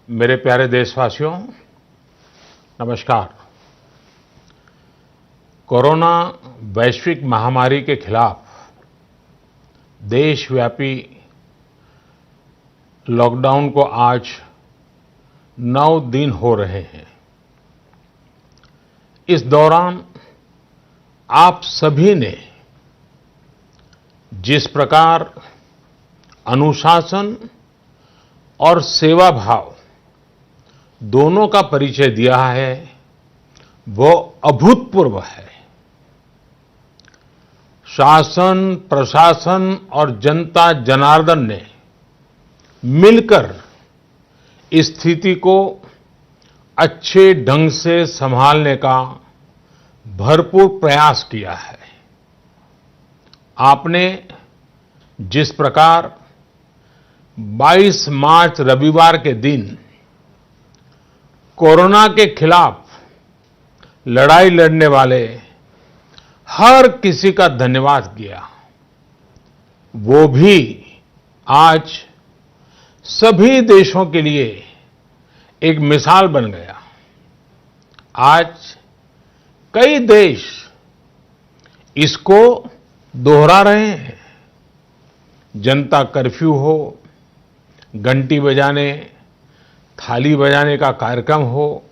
मेरे प्यारे देशवासियों, नमस्कार। कोरोना वैश्विक महामारी के खिलाफ देशव्यापी लॉकडाउन को आज 9 दिन हो रहे हैं। इस दौरान आप सभी ने जिस प्रकार अनुशासन और सेवा भाव दोनों का परिचय दिया है, वो अभूतपूर्व है। शासन, प्रशासन और जनता जनार्दन ने मिलकर इस स्थिति को अच्छे ढंग से संभालने का भरपूर प्रयास किया है। आपने जिस प्रकार 22 मार्च रविवार के दिन कोरोना के खिलाफ लड़ाई लड़ने वाले हर किसी का धन्यवाद किया, वो भी आज सभी देशों के लिए एक मिसाल बन गया। आज कई देश इसको दोहरा रहे हैं। जनता कर्फ्यू हो, घंटी बजाने, थाली बजाने का कार्यक्रम हो,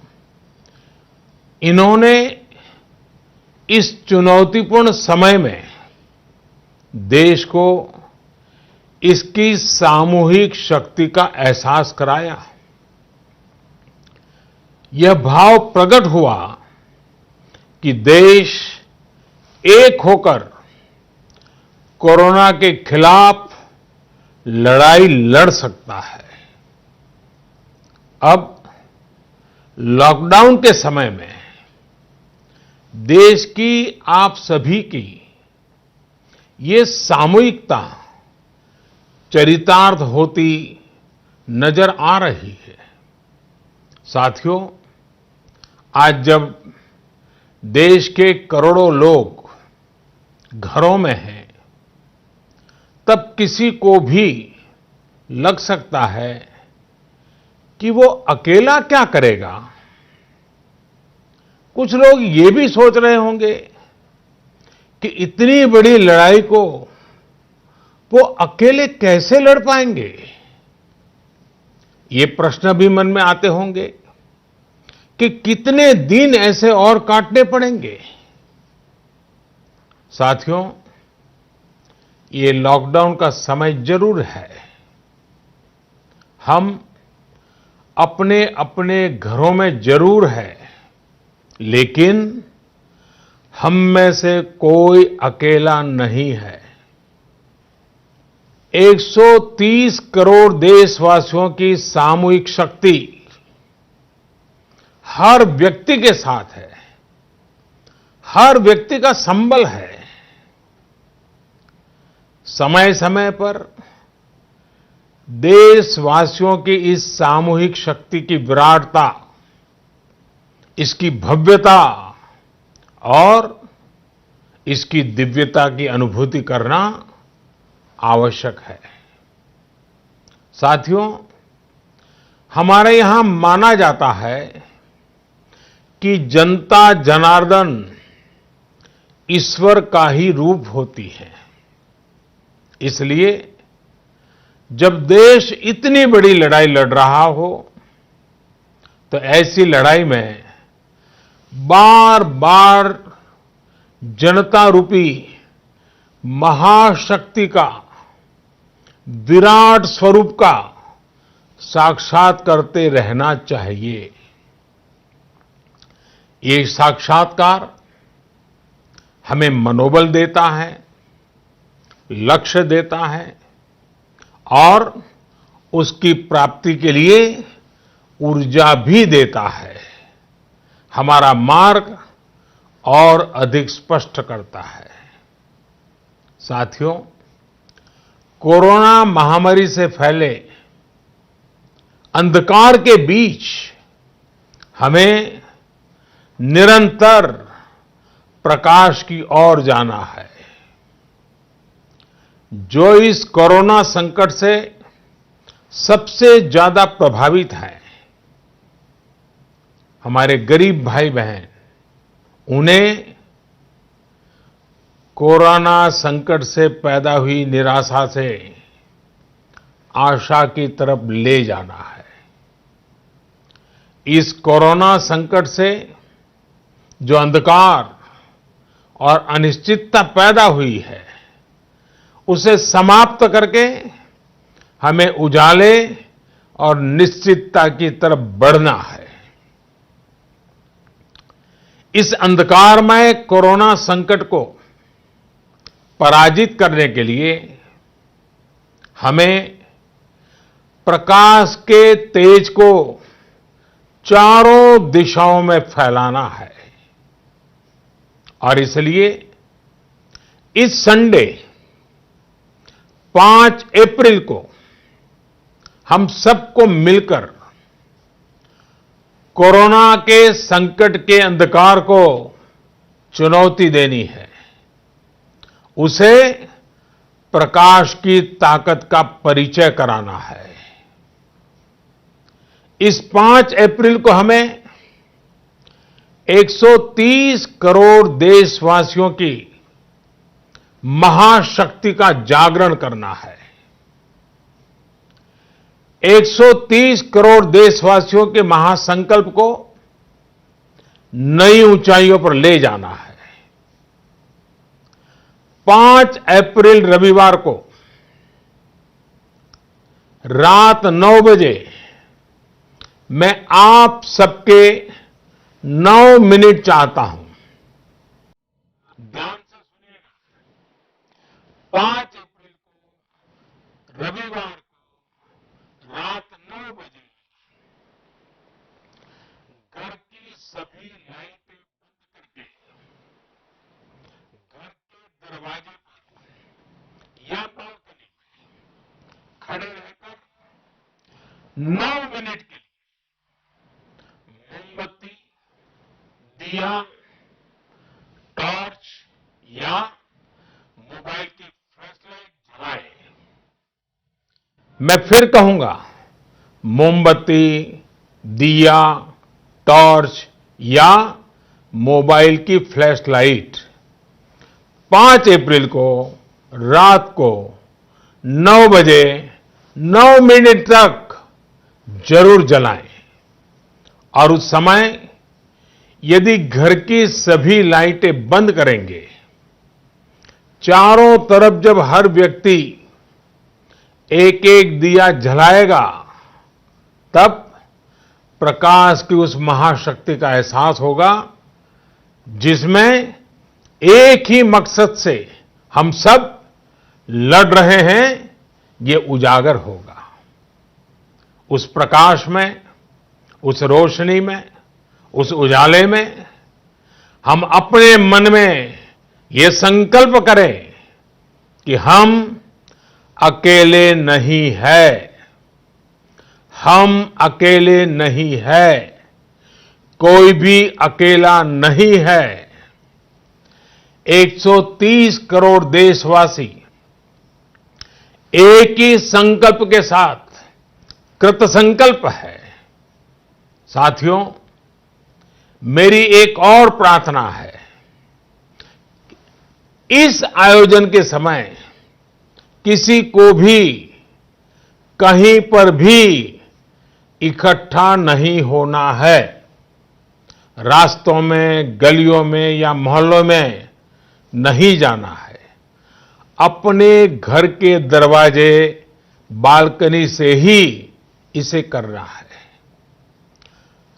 इन्होंने इस चुनौतीपूर्ण समय में देश को इसकी सामूहिक शक्ति का एहसास कराया। यह भाव प्रकट हुआ कि देश एक होकर कोरोना के खिलाफ लड़ाई लड़ सकता है। अब लॉकडाउन के समय में देश की, आप सभी की ये सामूहिकता चरितार्थ होती नजर आ रही है। साथियों, आज जब देश के करोड़ों लोग घरों में हैं, तब किसी को भी लग सकता है कि वो अकेला क्या करेगा। कुछ लोग ये भी सोच रहे होंगे कि इतनी बड़ी लड़ाई को वो अकेले कैसे लड़ पाएंगे। ये प्रश्न भी मन में आते होंगे कि कितने दिन ऐसे और काटने पड़ेंगे। साथियों, ये लॉकडाउन का समय जरूर है। हम अपने अपने घरों में जरूर है, लेकिन हम में से कोई अकेला नहीं है। 130 करोड़ देशवासियों की सामूहिक शक्ति हर व्यक्ति के साथ है, हर व्यक्ति का संबल है। समय समय पर देशवासियों की इस सामूहिक शक्ति की विराटता, इसकी भव्यता और इसकी दिव्यता की अनुभूति करना आवश्यक है। साथियों, हमारे यहां माना जाता है कि जनता जनार्दन ईश्वर का ही रूप होती है। इसलिए जब देश इतनी बड़ी लड़ाई लड़ रहा हो, तो ऐसी लड़ाई में बार बार जनता रूपी महाशक्ति का, विराट स्वरूप का साक्षात करते रहना चाहिए। ये साक्षात्कार हमें मनोबल देता है, लक्ष्य देता है और उसकी प्राप्ति के लिए ऊर्जा भी देता है। हमारा मार्ग और अधिक स्पष्ट करता है। साथियों, कोरोना महामारी से फैले अंधकार के बीच हमें निरंतर प्रकाश की ओर जाना है। जो इस कोरोना संकट से सबसे ज्यादा प्रभावित है, हमारे गरीब भाई बहन, उन्हें कोरोना संकट से पैदा हुई निराशा से आशा की तरफ ले जाना है। इस कोरोना संकट से जो अंधकार और अनिश्चितता पैदा हुई है, उसे समाप्त करके हमें उजाले और निश्चितता की तरफ बढ़ना है। इस अंधकारमय कोरोना संकट को पराजित करने के लिए हमें प्रकाश के तेज को चारों दिशाओं में फैलाना है। और इसलिए इस संडे 5 अप्रैल को हम सबको मिलकर कोरोना के संकट के अंधकार को चुनौती देनी है, उसे प्रकाश की ताकत का परिचय कराना है। इस 5 अप्रैल को हमें 130 करोड़ देशवासियों की महाशक्ति का जागरण करना है। 130 करोड़ देशवासियों के महासंकल्प को नई ऊंचाइयों पर ले जाना है। 5 अप्रैल रविवार को रात 9 बजे मैं आप सबके 9 मिनट चाहता हूं। ध्यान से सुनिएगा। 5 अप्रैल को रविवार को रात 9 बजे घर की सभी लाइटें बंद करके घर के दरवाजे पर या बालकनी में खड़े रहकर 9 मिनट के लिए मोमबत्ती, दिया, टॉर्च या मोबाइल की फ्लैशलाइट जलाएं। मैं फिर कहूंगा, मोमबत्ती, दिया, टॉर्च या मोबाइल की फ्लैशलाइट 5 अप्रैल को रात को 9 बजे 9 मिनट तक जरूर जलाएं। और उस समय यदि घर की सभी लाइटें बंद करेंगे, चारों तरफ जब हर व्यक्ति एक एक दिया जलाएगा, तब प्रकाश की उस महाशक्ति का एहसास होगा, जिसमें एक ही मकसद से हम सब लड़ रहे हैं, ये उजागर होगा। उस प्रकाश में, उस रोशनी में, उस उजाले में हम अपने मन में ये संकल्प करें कि हम अकेले नहीं हैं, हम अकेले नहीं हैं, कोई भी अकेला नहीं है। 130 करोड़ देशवासी एक ही संकल्प के साथ कृत संकल्प है। साथियों, मेरी एक और प्रार्थना है। इस आयोजन के समय किसी को भी कहीं पर भी इकट्ठा नहीं होना है। रास्तों में, गलियों में या मोहल्लों में नहीं जाना है। अपने घर के दरवाजे, बालकनी से ही इसे करना है।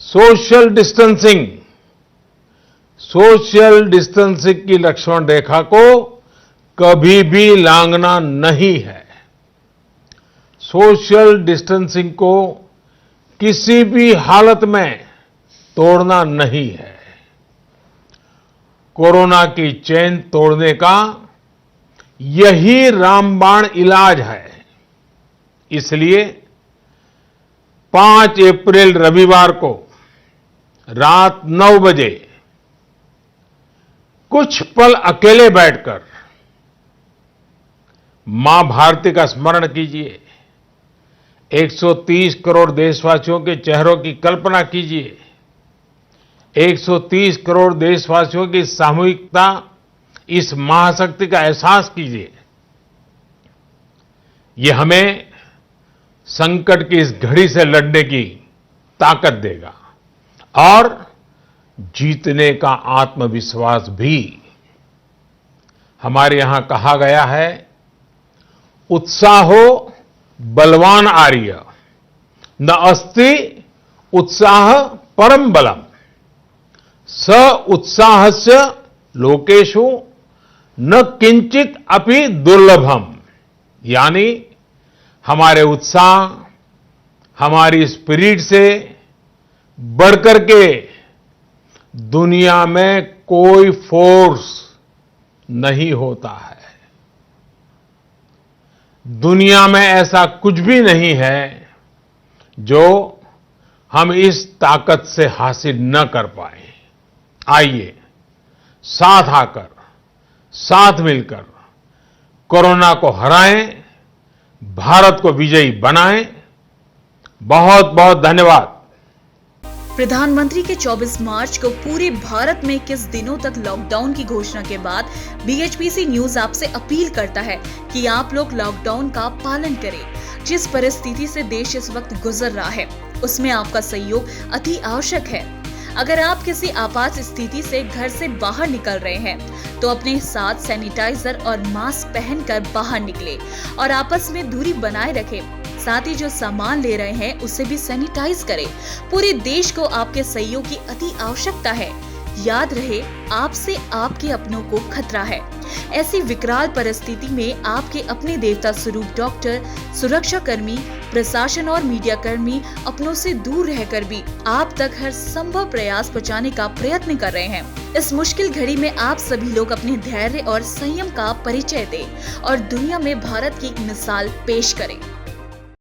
सोशल डिस्टेंसिंग की लक्ष्मण रेखा को कभी भी लांघना नहीं है। सोशल डिस्टेंसिंग को किसी भी हालत में तोड़ना नहीं है। कोरोना की चेन तोड़ने का यही रामबाण इलाज है। इसलिए 5 अप्रैल रविवार को रात 9 बजे कुछ पल अकेले बैठकर मां भारती का स्मरण कीजिए। 130 करोड़ देशवासियों के चेहरों की कल्पना कीजिए 130 करोड़ देशवासियों की सामूहिकता, इस महाशक्ति का एहसास कीजिए। ये हमें संकट की इस घड़ी से लड़ने की ताकत देगा और जीतने का आत्मविश्वास भी। हमारे यहां कहा गया है, उत्साहो बलवान आर्य, न अस्ति उत्साह परम बलम, स उत्साहस्य लोकेषु न किंचित अपि दुर्लभम। यानी हमारे उत्साह, हमारी स्पिरिट से बढ़कर के दुनिया में कोई फोर्स नहीं होता है। दुनिया में ऐसा कुछ भी नहीं है जो हम इस ताकत से हासिल न कर पाए। आइए साथ आकर, साथ मिलकर कोरोना को हराएं, भारत को विजयी बनाएं। बहुत बहुत धन्यवाद। प्रधानमंत्री के 24 मार्च को पूरे भारत में 21 दिनों तक लॉकडाउन की घोषणा के बाद BHPC न्यूज आपसे अपील करता है कि आप लोग लॉकडाउन का पालन करें। जिस परिस्थिति से देश इस वक्त गुजर रहा है, उसमें आपका सहयोग अति आवश्यक है। अगर आप किसी आपात स्थिति से घर से बाहर निकल रहे हैं, तो अपने साथ सैनिटाइजर और मास्क पहनकर बाहर निकले और आपस में दूरी बनाए रखें। साथ ही जो सामान ले रहे हैं उसे भी सैनिटाइज करें। पूरे देश को आपके सहयोग की अति आवश्यकता है। याद रहे, आपसे आपके अपनों को खतरा है। ऐसी विकराल परिस्थिति में आपके अपने देवता स्वरूप डॉक्टर, सुरक्षा कर्मी, प्रशासन और मीडिया कर्मी अपनों से दूर रहकर भी आप तक हर संभव प्रयास पहुंचाने का प्रयत्न कर रहे हैं। इस मुश्किल घड़ी में आप सभी लोग अपने धैर्य और संयम का परिचय दें और दुनिया में भारत की एक मिसाल पेश करें।